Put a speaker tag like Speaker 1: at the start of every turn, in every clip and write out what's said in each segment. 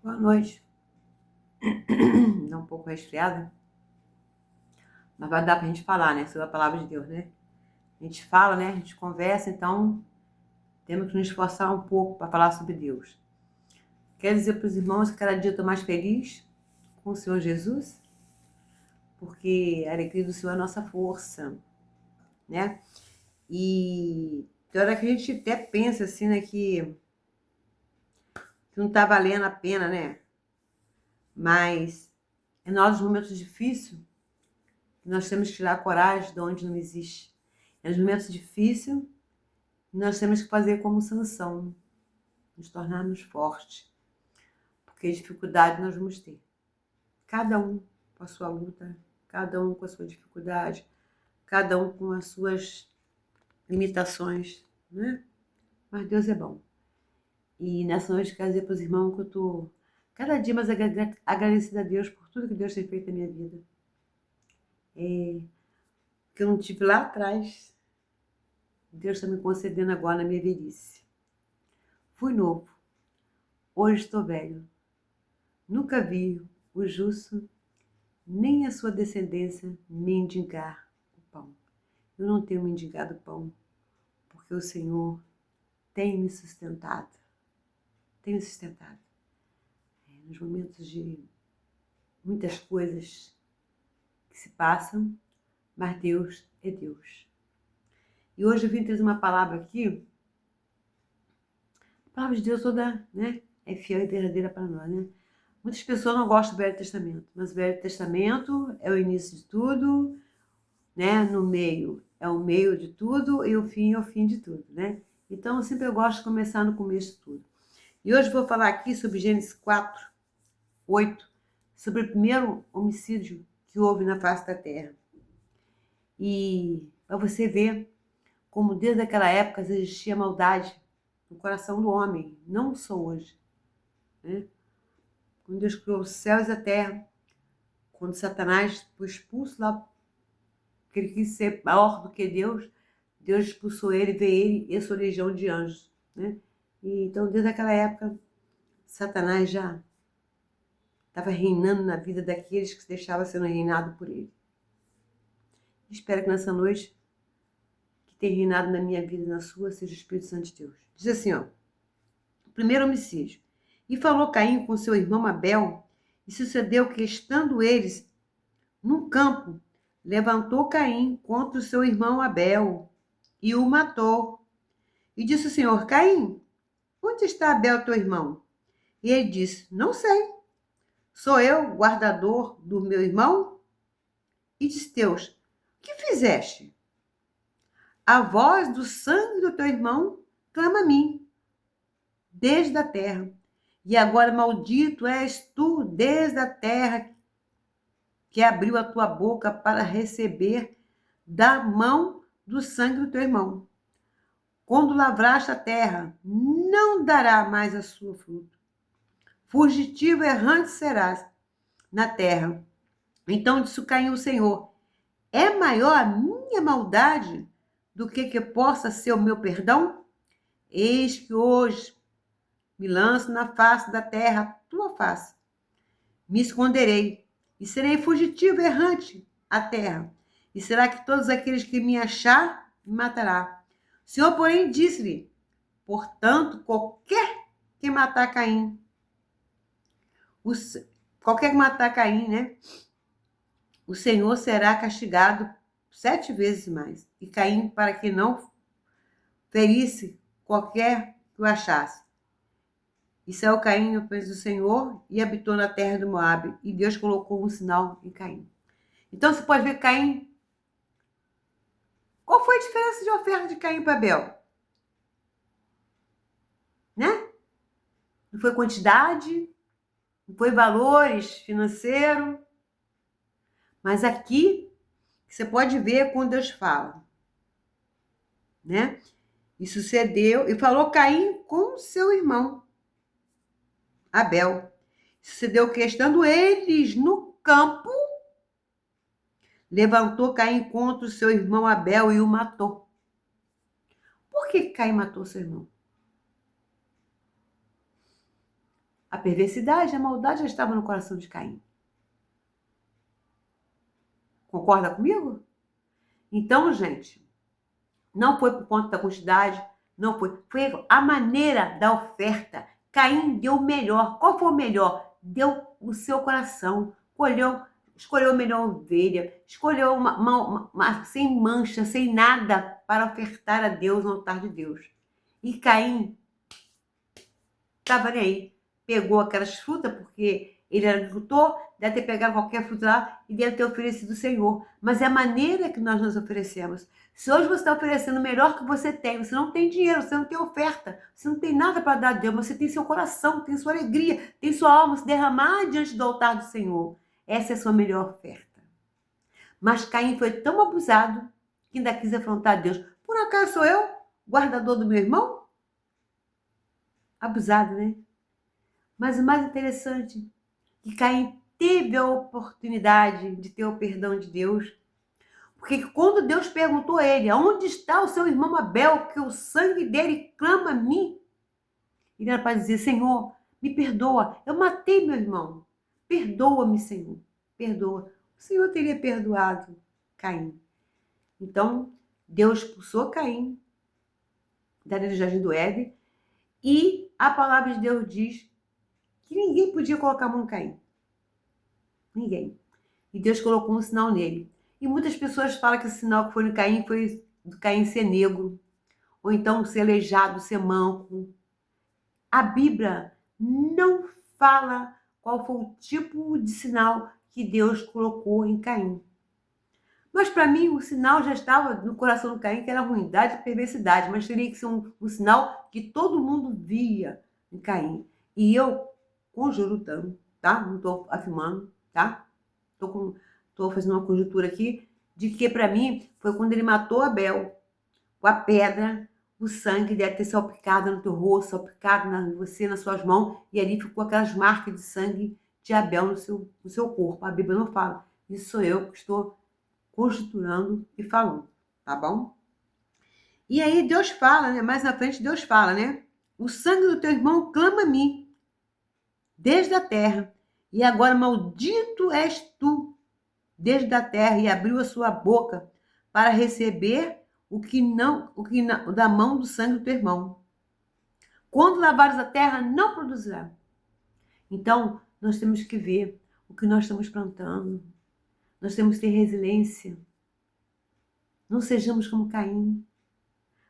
Speaker 1: Boa noite. Dá um pouco resfriada, mas vai dar pra gente falar, né? Sobre a palavra de Deus, né? A gente fala, né? A gente conversa, então temos que nos esforçar um pouco para falar sobre Deus. Quero dizer para os irmãos que cada dia eu estou mais feliz com o Senhor Jesus, porque a alegria do Senhor é a nossa força, né? E tem hora que a gente até pensa assim, né? Que não tá valendo a pena, né? Mas é nos momentos difíceis que nós temos que tirar a coragem de onde não existe. É nos momentos difíceis nós temos que fazer como Sansão, nos tornarmos fortes, porque dificuldade nós vamos ter. Cada um com a sua luta, cada um com a sua dificuldade, cada um com as suas limitações, né? Mas Deus é bom. E nessa noite quero dizer para os irmãos que eu estou cada dia mais agradecida a Deus por tudo que Deus tem feito na minha vida. Que eu não tive lá atrás, Deus está me concedendo agora na minha velhice. Fui novo, hoje estou velho. Nunca vi o justo nem a sua descendência mendigar o pão. Eu não tenho mendigado pão, porque o Senhor tem me sustentado. Tem me sustentado. Nos momentos de muitas coisas que se passam, mas Deus é Deus. E hoje eu vim trazer uma palavra aqui. A palavra de Deus toda, né, é fiel e verdadeira para nós, né? Muitas pessoas não gostam do Velho Testamento, mas o Velho Testamento é o início de tudo, né? No meio é o meio de tudo e o fim é o fim de tudo, né? Então, eu sempre gosto de começar no começo de tudo. E hoje vou falar aqui sobre Gênesis 4, 8, sobre o primeiro homicídio que houve na face da terra. E para você ver como desde aquela época existia maldade no coração do homem, não só hoje, né? Quando Deus criou os céus e a terra, quando Satanás foi expulso lá, porque ele quis ser maior do que Deus, Deus expulsou ele, veio ele e a sua legião de anjos, né? E então, desde aquela época, Satanás já estava reinando na vida daqueles que se deixavam sendo reinado por ele. Espero que nessa noite, que tem reinado na minha vida e na sua, seja o Espírito Santo de Deus. Diz assim, ó, o primeiro homicídio. E falou Caim com seu irmão Abel, e sucedeu que, estando eles num campo, levantou Caim contra o seu irmão Abel e o matou. E disse o Senhor, Caim, onde está Abel, teu irmão? E ele disse, não sei. Sou eu, guardador do meu irmão? E disse Deus, o que fizeste? A voz do sangue do teu irmão clama a mim, desde a terra. E agora maldito és tu desde a terra, que abriu a tua boca para receber da mão do sangue do teu irmão. Quando lavraste a terra, não dará mais a sua fruto. Fugitivo e errante serás na terra. Então disse Caim o Senhor, é maior a minha maldade do que possa ser o meu perdão? Eis que hoje me lanço na face da terra, a tua face. Me esconderei e serei fugitivo e errante à terra. E será que todos aqueles que me achar, me matará. O Senhor, porém, disse-lhe, portanto, qualquer que matar Caim, né? O Senhor será castigado 7 vezes mais. E Caim, para que não ferisse qualquer que o achasse. E saiu Caim no preço do Senhor e habitou na terra do Moabe. E Deus colocou um sinal em Caim. Então você pode ver Caim. Qual foi a diferença de oferta de Caim para Abel? Né? Não foi quantidade, não foi valores financeiros. Mas aqui você pode ver quando Deus fala. Né? E sucedeu, e falou Caim com seu irmão Abel. Sucedeu que, estando eles no campo, levantou Caim contra o seu irmão Abel e o matou. Por que Caim matou seu irmão? A perversidade, a maldade já estava no coração de Caim. Concorda comigo? Então, gente, não foi por conta da quantidade, não foi. Foi a maneira da oferta. Caim deu o melhor. Qual foi o melhor? Deu o seu coração. Escolheu a melhor ovelha. Escolheu uma sem mancha, sem nada, para ofertar a Deus no altar de Deus. E Caim estava nem aí. Pegou aquelas frutas, porque ele era agricultor, deve ter pegado qualquer fruta lá e deve ter oferecido ao Senhor. Mas é a maneira que nós nos oferecemos. Se hoje você está oferecendo o melhor que você não tem dinheiro, você não tem oferta, você não tem nada para dar a Deus, você tem seu coração, tem sua alegria, tem sua alma se derramar diante do altar do Senhor. Essa é a sua melhor oferta. Mas Caim foi tão abusado que ainda quis afrontar Deus. Por acaso sou eu, guardador do meu irmão? Abusado, né? Mas o mais interessante é que Caim teve a oportunidade de ter o perdão de Deus. Porque quando Deus perguntou a ele, aonde está o seu irmão Abel, que o sangue dele clama a mim? Ele era para dizer, Senhor, me perdoa, eu matei meu irmão. Perdoa-me, Senhor, perdoa. O Senhor teria perdoado Caim. Então, Deus expulsou Caim do jardim do Éden e a palavra de Deus diz que ninguém podia colocar a mão em Caim. Ninguém. E Deus colocou um sinal nele. E muitas pessoas falam que o sinal que foi no Caim foi do Caim ser negro, ou então ser aleijado, ser manco. A Bíblia não fala qual foi o tipo de sinal que Deus colocou em Caim. Mas para mim o sinal já estava no coração do Caim, que era ruindade e perversidade, mas teria que ser um sinal que todo mundo via em Caim. E eu conjuro tanto, tá? Não estou afirmando, tá? Estou fazendo uma conjuntura aqui de que para mim foi quando ele matou Abel com a pedra, o sangue deve ter salpicado no teu rosto, salpicado em você, nas suas mãos, e ali ficou aquelas marcas de sangue de Abel no seu corpo. A Bíblia não fala. Isso sou eu que estou conjecturando e falando, tá bom? E aí Deus fala, né? Mais na frente Deus fala, né? O sangue do teu irmão clama a mim, desde a terra, e agora maldito és tu, desde a terra, e abriu a sua boca para receber da mão do sangue do teu irmão. Quando lavares a terra, não produzirá. Então, nós temos que ver o que nós estamos plantando. Nós temos que ter resiliência. Não sejamos como Caim,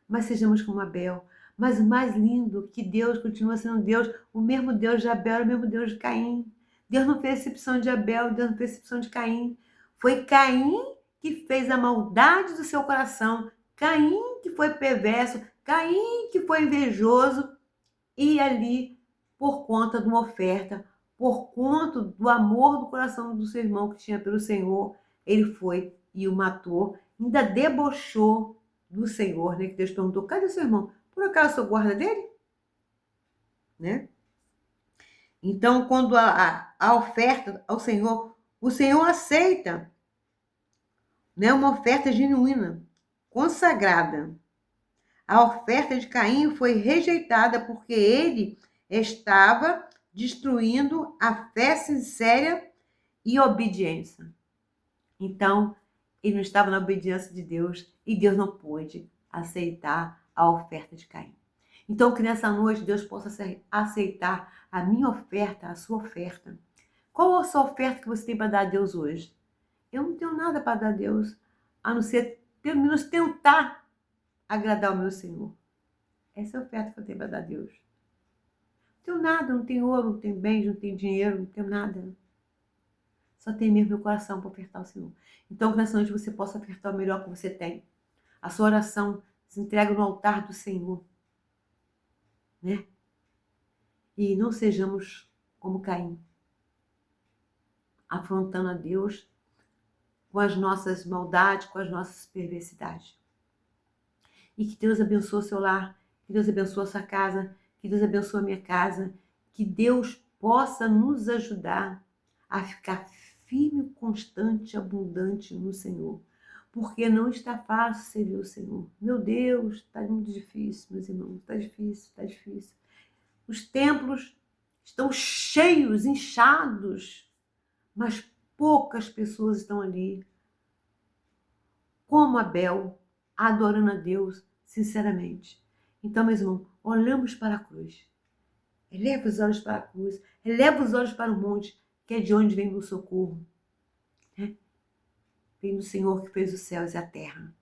Speaker 1: mas sejamos como Abel. Mas o mais lindo, que Deus continua sendo Deus, o mesmo Deus de Abel, o mesmo Deus de Caim. Deus não fez exceção de Abel, Deus não fez exceção de Caim. Foi Caim que fez a maldade do seu coração, Caim que foi perverso, Caim que foi invejoso, e ali, por conta de uma oferta, por conta do amor do coração do seu irmão que tinha pelo Senhor, ele foi e o matou, ainda debochou do Senhor, né? Que Deus perguntou, cadê seu irmão? Por acaso sou guarda dele? Né? Então, quando a oferta ao Senhor, o Senhor aceita, né? Uma oferta genuína, consagrada. A oferta de Caim foi rejeitada porque ele estava destruindo a fé sincera e obediência. Então, ele não estava na obediência de Deus e Deus não pôde aceitar a oferta de Caim. Então, que nessa noite Deus possa aceitar a minha oferta, a sua oferta. Qual a sua oferta que você tem para dar a Deus hoje? Eu não tenho nada para dar a Deus, a não ser, pelo menos, tentar agradar o meu Senhor. Essa é a oferta que eu tenho para dar a Deus. Não tenho nada, não tenho ouro, não tenho bens, não tenho dinheiro, não tenho nada. Só tenho mesmo meu coração para ofertar ao Senhor. Então, que nessa noite você possa ofertar o melhor que você tem. A sua oração se entrega no altar do Senhor. Né? E não sejamos como Caim, afrontando a Deus com as nossas maldades, com as nossas perversidades. E que Deus abençoe o seu lar, que Deus abençoe a sua casa, que Deus abençoe a minha casa, que Deus possa nos ajudar a ficar firme, constante, abundante no Senhor. Porque não está fácil servir o Senhor. Meu Deus, está muito difícil, meus irmãos, está difícil, está difícil. Os templos estão cheios, inchados, mas poucas pessoas estão ali, como Abel, adorando a Deus sinceramente. Então, meus irmãos, olhamos para a cruz. Eleva os olhos para a cruz, eleva os olhos para o monte, que é de onde vem o socorro. Né? Vem do Senhor que fez os céus e a terra.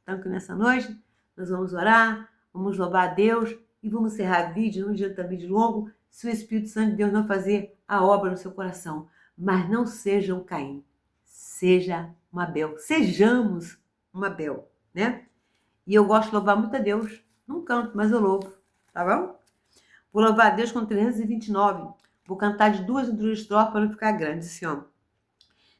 Speaker 1: Então, que nessa noite nós vamos orar, vamos louvar a Deus e vamos encerrar vídeo, não adianta vídeo longo, se o Espírito Santo de Deus não fazer a obra no seu coração. Mas não seja um Caim, seja uma Abel, sejamos uma Abel, né? E eu gosto de louvar muito a Deus, não canto, mas eu louvo, tá bom? Vou louvar a Deus com 329, vou cantar de duas em duas estrofes para não ficar grande, assim, ó.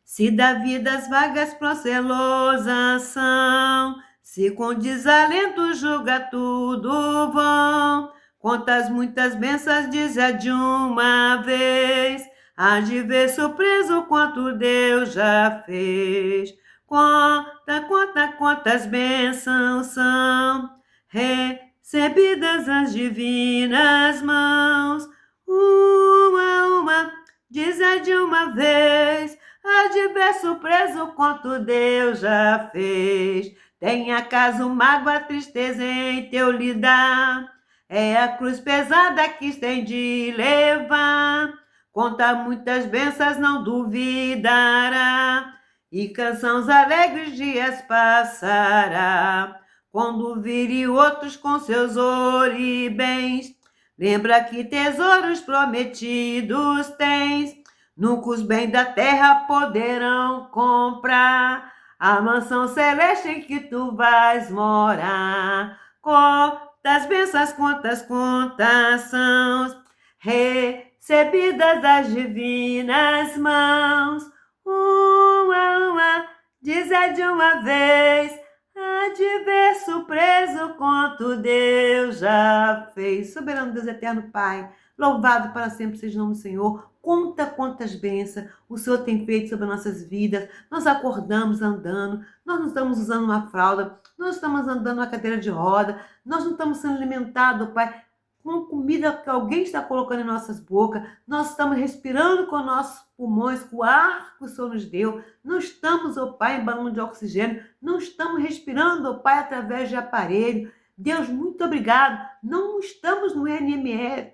Speaker 1: Se da vida as vagas procelosas são, se com desalento julga tudo vão, quantas muitas bênçãos diz de uma vez, há de ver surpreso quanto Deus já fez. Quantas bênçãos são recebidas as divinas mãos, uma, diz de uma vez, há de ver surpreso quanto Deus já fez. Tem acaso mágoa, tristeza em teu lidar, é a cruz pesada que tem de levar. Conta muitas bênçãos, não duvidará, e canções alegres dias passará. Quando vire outros com seus ouro e bens, lembra que tesouros prometidos tens. Nunca os bens da terra poderão comprar a mansão celeste em que tu vais morar. Quantas bênçãos, quantas são recebidas das divinas mãos. Uma, diz de uma vez, há de ver surpreso quanto Deus já fez. Soberano Deus eterno Pai, louvado para sempre seja o nome do Senhor. Conta quantas bênçãos o Senhor tem feito sobre nossas vidas. Nós acordamos andando, nós não estamos usando uma fralda, nós estamos andando na cadeira de roda, nós não estamos sendo alimentados, Pai, com comida que alguém está colocando em nossas bocas, nós estamos respirando com nossos pulmões, com o ar que o Senhor nos deu, não estamos, ó Pai, em balão de oxigênio, não estamos respirando, ó Pai, através de aparelho. Deus, muito obrigado, não estamos no NME,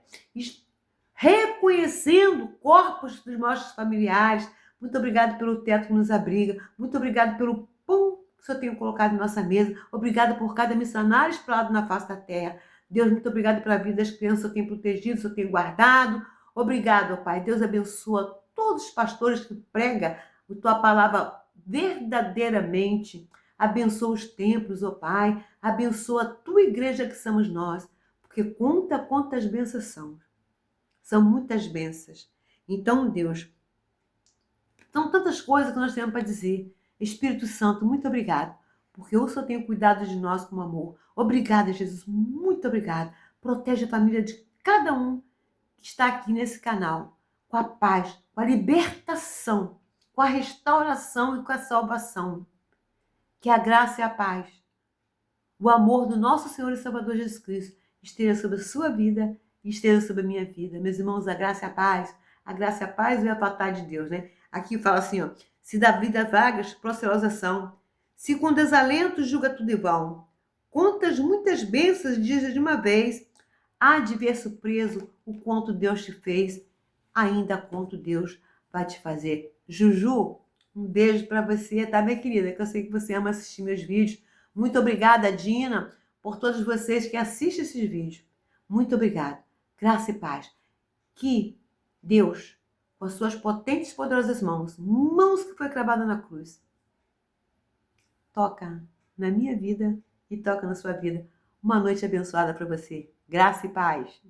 Speaker 1: reconhecendo corpos dos nossos familiares. Muito obrigado pelo teto que nos abriga, muito obrigado pelo pão que o Senhor tem colocado em nossa mesa, obrigado por cada missionário espalhado na face da terra. Deus, muito obrigado pela vida das crianças, o Senhor tem protegido, o Senhor tem guardado. Obrigado, Pai. Deus abençoa todos os pastores que pregam a Tua palavra verdadeiramente. Abençoa os templos, ó Pai. Abençoa a Tua igreja que somos nós. Porque conta quantas bênçãos são. São muitas bênçãos. Então, Deus, são tantas coisas que nós temos para dizer. Espírito Santo, muito obrigado. Porque o Senhor tem cuidado de nós com amor. Obrigada, Jesus. Muito obrigada. Protege a família de cada um que está aqui nesse canal. Com a paz, com a libertação, com a restauração e com a salvação. Que a graça e a paz, o amor do nosso Senhor e Salvador Jesus Cristo esteja sobre a sua vida e esteja sobre a minha vida. Meus irmãos, a graça e a paz e a vontade de Deus, né? Aqui fala assim, ó, se da vida vagas, procelosas são, se com desalento julga tudo em vão, quantas muitas bênçãos diz de uma vez, há de ver surpreso o quanto Deus te fez, ainda quanto Deus vai te fazer. Juju, um beijo para você, tá, minha querida? Que eu sei que você ama assistir meus vídeos. Muito obrigada, Dina, por todos vocês que assistem esses vídeos. Muito obrigada. Graça e paz. Que Deus, com as suas potentes e poderosas mãos que foi cravada na cruz, toca na minha vida e toca na sua vida. Uma noite abençoada para você. Graça e paz.